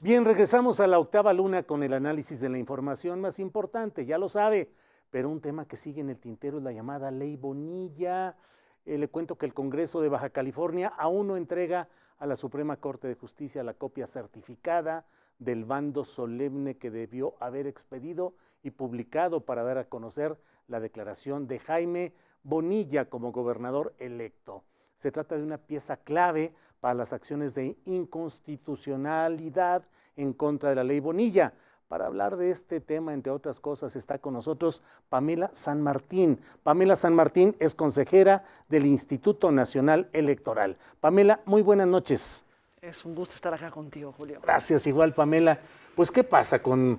Bien, regresamos a la octava luna con el análisis de la información más importante, ya lo sabe, pero un tema que sigue en el tintero es la llamada Ley Bonilla. Le cuento que el Congreso de Baja California aún no entrega a la Suprema Corte de Justicia la copia certificada del bando solemne que debió haber expedido y publicado para dar a conocer la declaración de Jaime Bonilla como gobernador electo. Se trata de una pieza clave para las acciones de inconstitucionalidad en contra de la Ley Bonilla. Para hablar de este tema, entre otras cosas, está con nosotros Pamela San Martín. Pamela San Martín es consejera del Instituto Nacional Electoral. Pamela, muy buenas noches. Es un gusto estar acá contigo, Julio. Gracias, igual, Pamela. Pues, ¿qué pasa con...?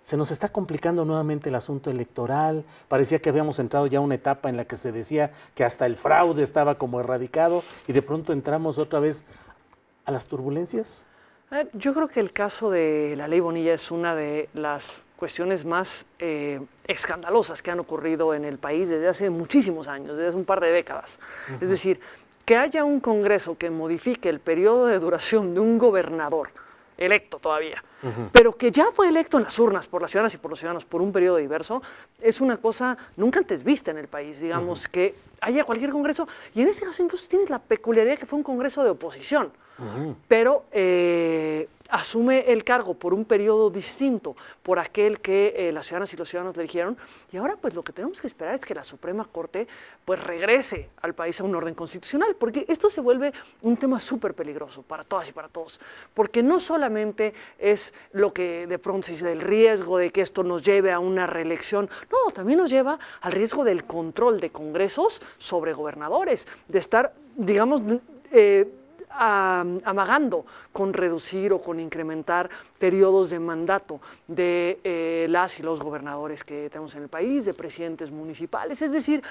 Se nos está complicando nuevamente el asunto electoral. Parecía que habíamos entrado ya a una etapa en la que se decía que hasta el fraude estaba como erradicado y de pronto entramos otra vez a las turbulencias. Yo creo que el caso de la Ley Bonilla es una de las cuestiones más escandalosas que han ocurrido en el país desde hace muchísimos años, desde hace un par de décadas. Es decir, que haya un Congreso que modifique el periodo de duración de un gobernador electo todavía, pero que ya fue electo en las urnas por las ciudadanas y por los ciudadanos por un periodo diverso, es una cosa nunca antes vista en el país, digamos, que haya cualquier congreso, y en este caso incluso tienes la peculiaridad que fue un congreso de oposición, pero asume el cargo por un periodo distinto por aquel que las ciudadanas y los ciudadanos le eligieron, y ahora pues lo que tenemos que esperar es que la Suprema Corte pues regrese al país a un orden constitucional, porque esto se vuelve un tema súper peligroso para todas y para todos, porque no solamente es lo que de pronto se dice del riesgo de que esto nos lleve a una reelección, no, también nos lleva al riesgo del control de congresos sobre gobernadores, de estar, digamos, amagando con reducir o con incrementar periodos de mandato de las y los gobernadores que tenemos en el país, de presidentes municipales, es decir,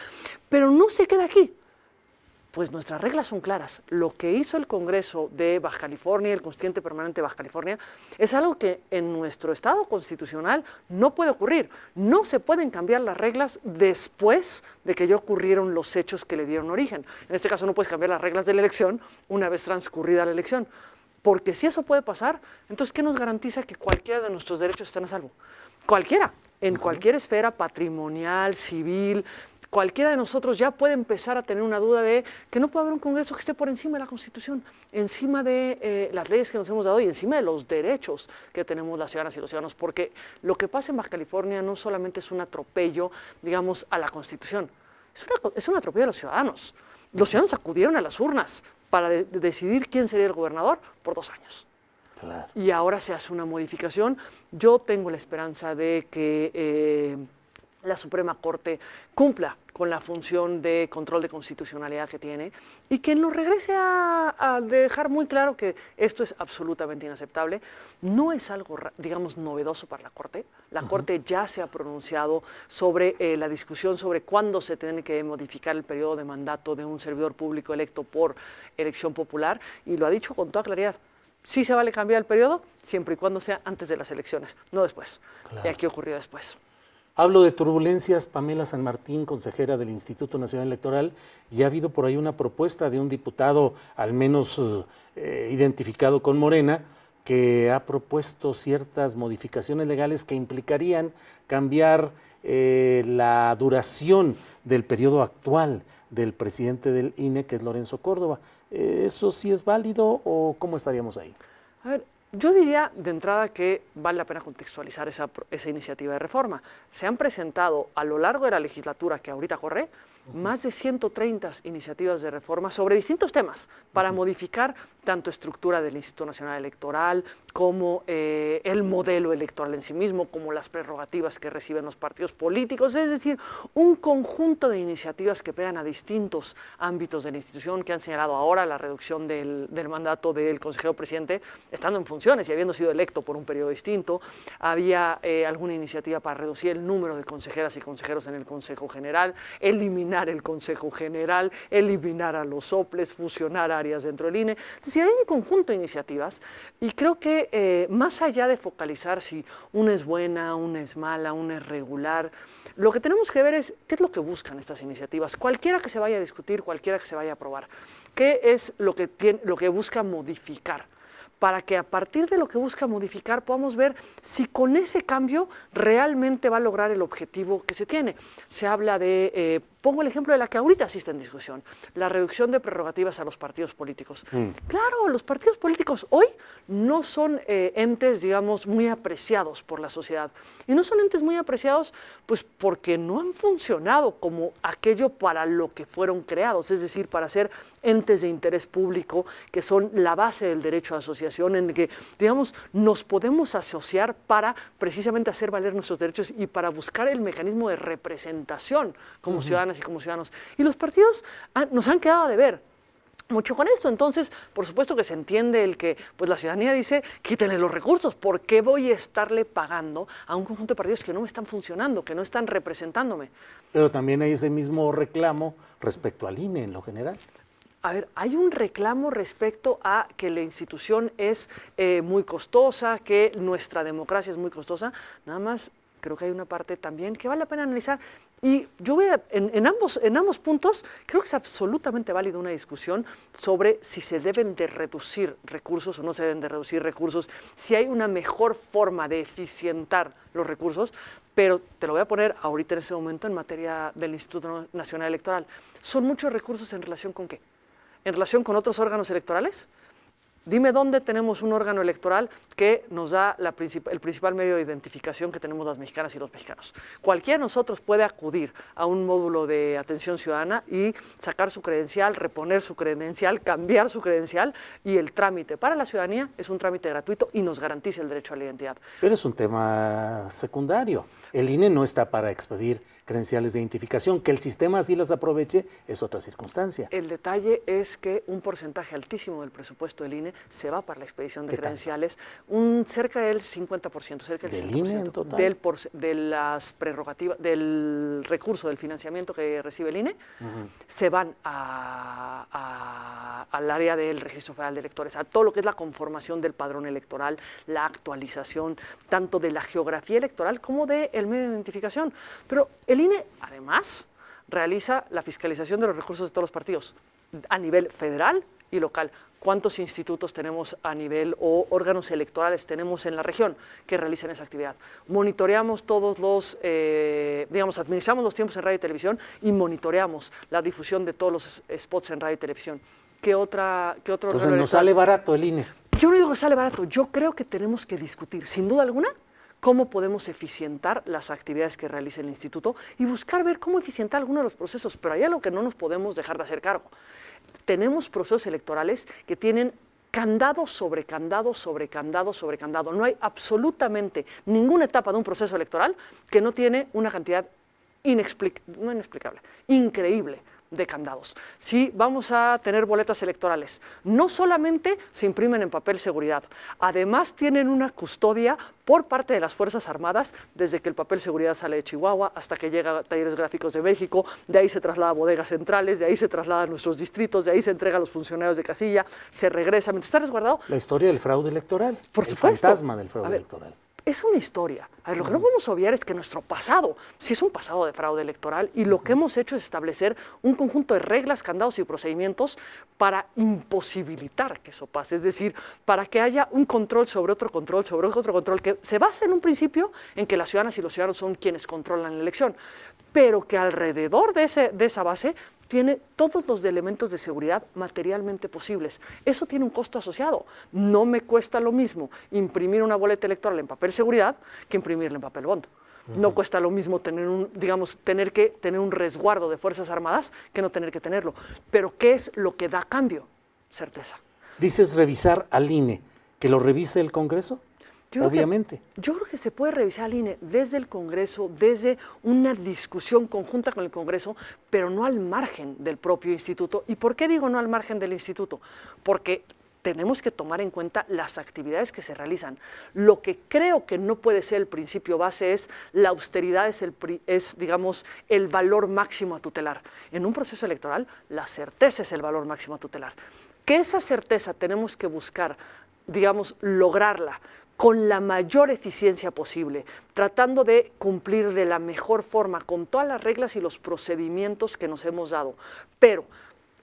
pero no se queda aquí. Pues nuestras reglas son claras. Lo que hizo el Congreso de Baja California, el Constituyente Permanente de Baja California, es algo que en nuestro Estado constitucional no puede ocurrir. No se pueden cambiar las reglas después de que ya ocurrieron los hechos que le dieron origen. En este caso no puedes cambiar las reglas de la elección una vez transcurrida la elección. Porque si eso puede pasar, entonces ¿qué nos garantiza que cualquiera de nuestros derechos están a salvo? Cualquiera, en cualquier esfera patrimonial, civil. Cualquiera de nosotros ya puede empezar a tener una duda de que no puede haber un Congreso que esté por encima de la Constitución, encima de las leyes que nos hemos dado y encima de los derechos que tenemos las ciudadanas y los ciudadanos, porque lo que pasa en Baja California no solamente es un atropello, digamos, a la Constitución, es un atropello a los ciudadanos. Los ciudadanos acudieron a las urnas para decidir quién sería el gobernador por 2 años. Claro. Y ahora se hace una modificación. Yo tengo la esperanza de que la Suprema Corte cumpla con la función de control de constitucionalidad que tiene y que nos regrese a dejar muy claro que esto es absolutamente inaceptable. No es algo, digamos, novedoso para la Corte. La Corte ya se ha pronunciado sobre la discusión sobre cuándo se tiene que modificar el periodo de mandato de un servidor público electo por elección popular y lo ha dicho con toda claridad. Sí se vale cambiar el periodo siempre y cuando sea antes de las elecciones, no después. Claro. Y aquí ocurrió después. Hablo de turbulencias, Pamela San Martín, consejera del Instituto Nacional Electoral, y ha habido por ahí una propuesta de un diputado, al menos identificado con Morena, que ha propuesto ciertas modificaciones legales que implicarían cambiar la duración del periodo actual del presidente del INE, que es Lorenzo Córdoba. ¿Eso sí es válido o cómo estaríamos ahí? A ver, yo diría de entrada que vale la pena contextualizar esa iniciativa de reforma. Se han presentado a lo largo de la legislatura que ahorita corre más de 130 iniciativas de reforma sobre distintos temas para modificar tanto estructura del Instituto Nacional Electoral como el modelo electoral en sí mismo, como las prerrogativas que reciben los partidos políticos, es decir, un conjunto de iniciativas que pegan a distintos ámbitos de la institución que han señalado ahora la reducción del mandato del consejero presidente estando en funciones y habiendo sido electo por un periodo distinto. Había alguna iniciativa para reducir el número de consejeras y consejeros en el Consejo General, eliminar el Consejo General, eliminar a los soples, fusionar áreas dentro del INE. Es decir, hay un conjunto de iniciativas y creo que más allá de focalizar si una es buena, una es mala, una es regular, lo que tenemos que ver es qué es lo que buscan estas iniciativas. Cualquiera que se vaya a discutir, cualquiera que se vaya a aprobar, qué es lo que busca modificar para que a partir de lo que busca modificar podamos ver si con ese cambio realmente va a lograr el objetivo que se tiene. Se habla de, pongo el ejemplo de la que ahorita sí está en discusión, la reducción de prerrogativas a los partidos políticos. Claro, los partidos políticos hoy no son entes, digamos, muy apreciados por la sociedad. Y no son entes muy apreciados, pues porque no han funcionado como aquello para lo que fueron creados, es decir, para ser entes de interés público, que son la base del derecho de asociación, en el que, digamos, nos podemos asociar para precisamente hacer valer nuestros derechos y para buscar el mecanismo de representación como ciudadanas y como ciudadanos. Y los partidos nos han quedado a deber mucho con esto. Entonces, por supuesto que se entiende el que pues la ciudadanía dice, quítenle los recursos, ¿por qué voy a estarle pagando a un conjunto de partidos que no me están funcionando, que no están representándome? Pero también hay ese mismo reclamo respecto al INE en lo general. A ver, hay un reclamo respecto a que la institución es muy costosa, que nuestra democracia es muy costosa, nada más creo que hay una parte también que vale la pena analizar. Y yo voy en ambos puntos, creo que es absolutamente válida una discusión sobre si se deben de reducir recursos o no se deben de reducir recursos, si hay una mejor forma de eficientar los recursos, pero te lo voy a poner ahorita en ese momento en materia del Instituto Nacional Electoral. ¿Son muchos recursos en relación con qué? ¿En relación con otros órganos electorales? Dime dónde tenemos un órgano electoral que nos da el principal medio de identificación que tenemos las mexicanas y los mexicanos. Cualquiera de nosotros puede acudir a un módulo de atención ciudadana y sacar su credencial, reponer su credencial, cambiar su credencial, y el trámite para la ciudadanía es un trámite gratuito y nos garantiza el derecho a la identidad. Pero es un tema secundario. El INE no está para expedir credenciales de identificación. Que el sistema así las aproveche es otra circunstancia. El detalle es que un porcentaje altísimo del presupuesto del INE se va para la expedición de credenciales, cerca del 50%, cerca del 5% INE en total? de las prerrogativas, del recurso del financiamiento que recibe el INE, se van al área del Registro Federal de Electores, a todo lo que es la conformación del padrón electoral, la actualización tanto de la geografía electoral como del medio de identificación. Pero el INE, además, realiza la fiscalización de los recursos de todos los partidos a nivel federal y local. ¿Cuántos institutos tenemos a nivel o órganos electorales tenemos en la región que realizan esa actividad? Monitoreamos todos los, administramos los tiempos en radio y televisión y monitoreamos la difusión de todos los spots en radio y televisión. ¿Qué otro Entonces nos sale barato el INE. Yo no digo que sale barato, yo creo que tenemos que discutir, sin duda alguna, cómo podemos eficientar las actividades que realiza el instituto y buscar ver cómo eficientar algunos de los procesos, pero hay algo que no nos podemos dejar de hacer cargo. Tenemos procesos electorales que tienen candado sobre candado sobre candado sobre candado. No hay absolutamente ninguna etapa de un proceso electoral que no tiene una cantidad increíble de candados. Si vamos a tener boletas electorales, no solamente se imprimen en papel seguridad, además tienen una custodia por parte de las Fuerzas Armadas, desde que el papel seguridad sale de Chihuahua hasta que llega a Talleres Gráficos de México, de ahí se traslada a bodegas centrales, de ahí se traslada a nuestros distritos, de ahí se entrega a los funcionarios de casilla, se regresa, mientras está resguardado. La historia del fraude electoral. Por supuesto. El fantasma del fraude electoral. Es una historia. A ver, lo que no podemos obviar es que nuestro pasado sí es un pasado de fraude electoral y lo que hemos hecho es establecer un conjunto de reglas, candados y procedimientos para imposibilitar que eso pase. Es decir, para que haya un control sobre otro control, sobre otro control, que se basa en un principio en que las ciudadanas y los ciudadanos son quienes controlan la elección, pero que alrededor de esa base tiene todos los elementos de seguridad materialmente posibles. Eso tiene un costo asociado. No me cuesta lo mismo imprimir una boleta electoral en papel seguridad que imprimirla en papel bond. No cuesta lo mismo tener que tener un resguardo de Fuerzas Armadas que no tener que tenerlo. Pero ¿qué es lo que da a cambio? Certeza. Dices revisar al INE. ¿Que lo revise el Congreso? Obviamente. Yo creo que se puede revisar al INE desde el Congreso, desde una discusión conjunta con el Congreso, pero no al margen del propio instituto. ¿Y por qué digo no al margen del instituto? Porque tenemos que tomar en cuenta las actividades que se realizan. Lo que creo que no puede ser el principio base es la austeridad, es digamos, el valor máximo a tutelar. En un proceso electoral, la certeza es el valor máximo a tutelar. Que esa certeza tenemos que buscar, digamos, lograrla con la mayor eficiencia posible, tratando de cumplir de la mejor forma con todas las reglas y los procedimientos que nos hemos dado, pero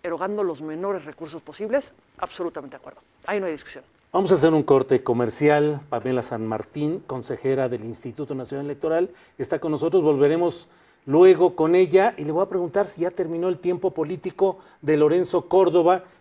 erogando los menores recursos posibles, absolutamente de acuerdo. Ahí no hay discusión. Vamos a hacer un corte comercial. Pamela San Martín, consejera del Instituto Nacional Electoral, está con nosotros. Volveremos luego con ella y le voy a preguntar si ya terminó el tiempo político de Lorenzo Córdoba,